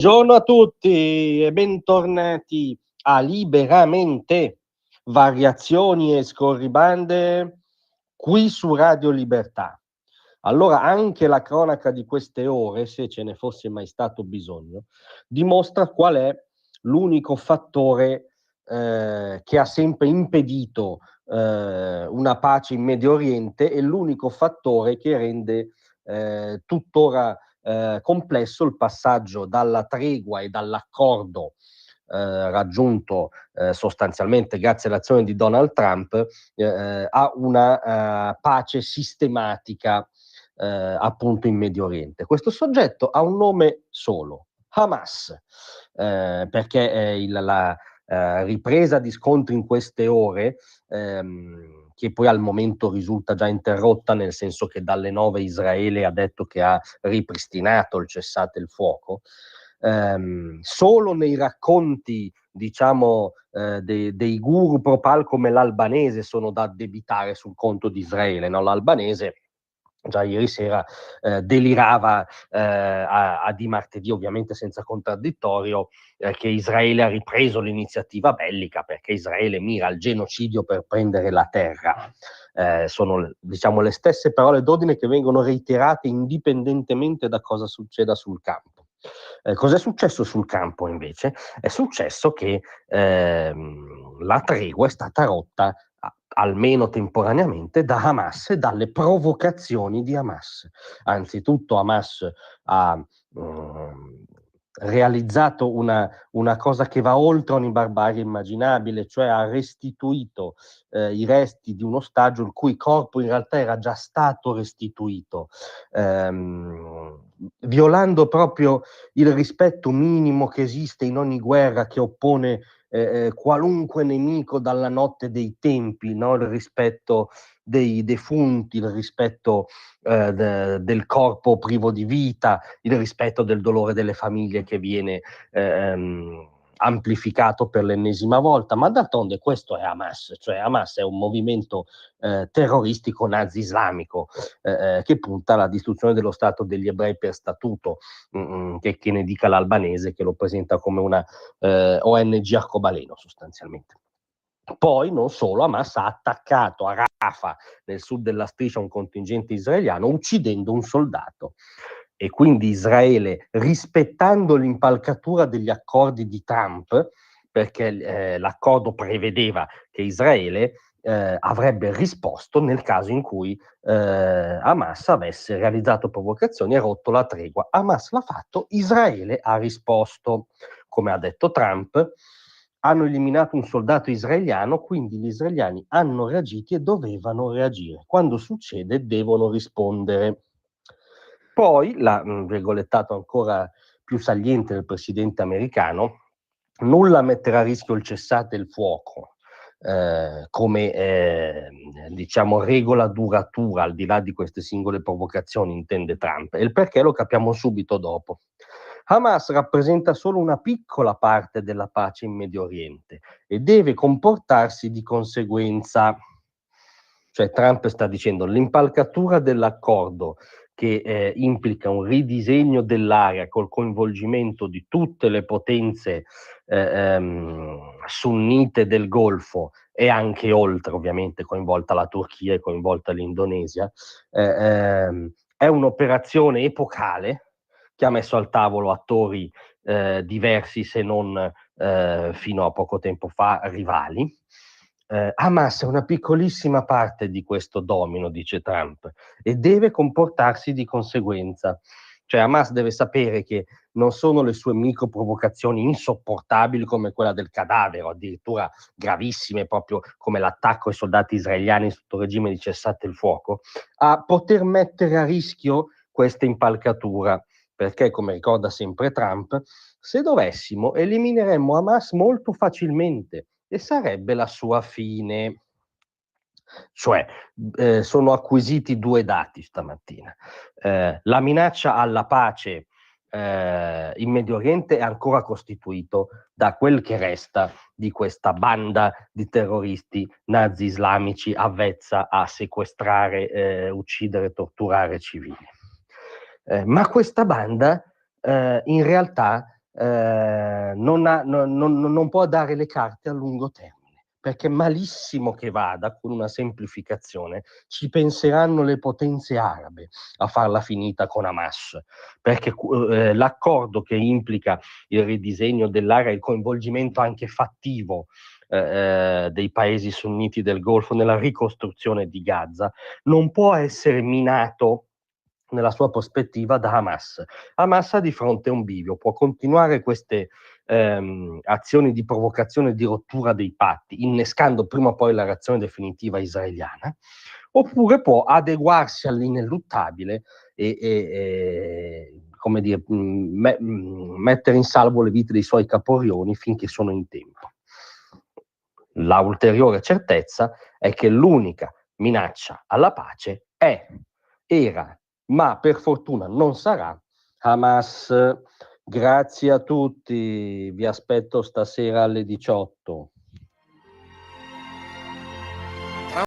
Buongiorno a tutti e bentornati a Liberamente, variazioni e scorribande qui su Radio Libertà. Allora, anche la cronaca di queste ore, se ce ne fosse mai stato bisogno, dimostra qual è l'unico fattore che ha sempre impedito una pace in Medio Oriente e l'unico fattore che rende tuttora complesso il passaggio dalla tregua e dall'accordo raggiunto sostanzialmente grazie all'azione di Donald Trump a una pace sistematica appunto in Medio Oriente. Questo soggetto ha un nome solo, Hamas, perché la ripresa di scontri in queste ore, che poi al momento risulta già interrotta, nel senso che dalle 9 Israele ha detto che ha ripristinato il cessate il fuoco, solo nei racconti diciamo dei guru pro-pal come l'albanese sono da addebitare sul conto di Israele, no? L'albanese già ieri sera delirava di martedì, ovviamente senza contraddittorio, che Israele ha ripreso l'iniziativa bellica perché Israele mira al genocidio per prendere la terra. Sono diciamo le stesse parole d'ordine che vengono reiterate indipendentemente da cosa succeda sul campo. Cos'è successo sul campo invece? È successo che la tregua è stata rotta almeno temporaneamente da Hamas e dalle provocazioni di Hamas. Anzitutto Hamas ha realizzato una cosa che va oltre ogni barbarie immaginabile, cioè ha restituito i resti di un ostaggio il cui corpo in realtà era già stato restituito, violando proprio il rispetto minimo che esiste in ogni guerra che oppone qualunque nemico dalla notte dei tempi, no? Il rispetto dei defunti, il rispetto del corpo privo di vita, il rispetto del dolore delle famiglie che viene amplificato per l'ennesima volta, ma d'altronde questo è Hamas, cioè Hamas è un movimento terroristico nazi-islamico che punta alla distruzione dello Stato degli ebrei per statuto, che ne dica l'albanese, che lo presenta come una ONG arcobaleno sostanzialmente. Poi non solo, Hamas ha attaccato a Rafah nel sud della striscia un contingente israeliano uccidendo un soldato e quindi Israele, rispettando l'impalcatura degli accordi di Trump, perché l'accordo prevedeva che Israele avrebbe risposto nel caso in cui Hamas avesse realizzato provocazioni e rotto la tregua. Hamas l'ha fatto, Israele ha risposto. Come ha detto Trump, hanno eliminato un soldato israeliano, quindi gli israeliani hanno reagito e dovevano reagire. Quando succede devono rispondere. Poi, virgolettato ancora più saliente del presidente americano, nulla metterà a rischio il cessate il fuoco come diciamo regola duratura al di là di queste singole provocazioni, intende Trump, e il perché lo capiamo subito dopo. Hamas rappresenta solo una piccola parte della pace in Medio Oriente e deve comportarsi di conseguenza. Cioè Trump sta dicendo l'impalcatura dell'accordo che implica un ridisegno dell'area col coinvolgimento di tutte le potenze sunnite del Golfo e anche oltre, ovviamente coinvolta la Turchia e coinvolta l'Indonesia, è un'operazione epocale che ha messo al tavolo attori diversi, se non fino a poco tempo fa rivali. Hamas è una piccolissima parte di questo domino, dice Trump, e deve comportarsi di conseguenza. Cioè Hamas deve sapere che non sono le sue microprovocazioni insopportabili come quella del cadavere, o addirittura gravissime, proprio come l'attacco ai soldati israeliani sotto regime di cessate il fuoco, a poter mettere a rischio questa impalcatura, perché, come ricorda sempre Trump, se dovessimo elimineremmo Hamas molto facilmente e sarebbe la sua fine. Cioè, sono acquisiti due dati stamattina. La minaccia alla pace in Medio Oriente è ancora costituito da quel che resta di questa banda di terroristi nazi islamici avvezza a sequestrare, uccidere, torturare civili. Ma questa banda in realtà non può dare le carte a lungo termine, perché malissimo che vada con una semplificazione, ci penseranno le potenze arabe a farla finita con Hamas, perché l'accordo che implica il ridisegno dell'area e il coinvolgimento anche fattivo dei paesi sunniti del Golfo nella ricostruzione di Gaza non può essere minato nella sua prospettiva da Hamas. Hamas ha di fronte un bivio, può continuare queste azioni di provocazione e di rottura dei patti, innescando prima o poi la reazione definitiva israeliana, oppure può adeguarsi all'ineluttabile e come dire, mettere in salvo le vite dei suoi caporioni finché sono in tempo. La ulteriore certezza è che l'unica minaccia alla pace era, ma per fortuna non sarà Hamas. Grazie a tutti, vi aspetto stasera alle 18.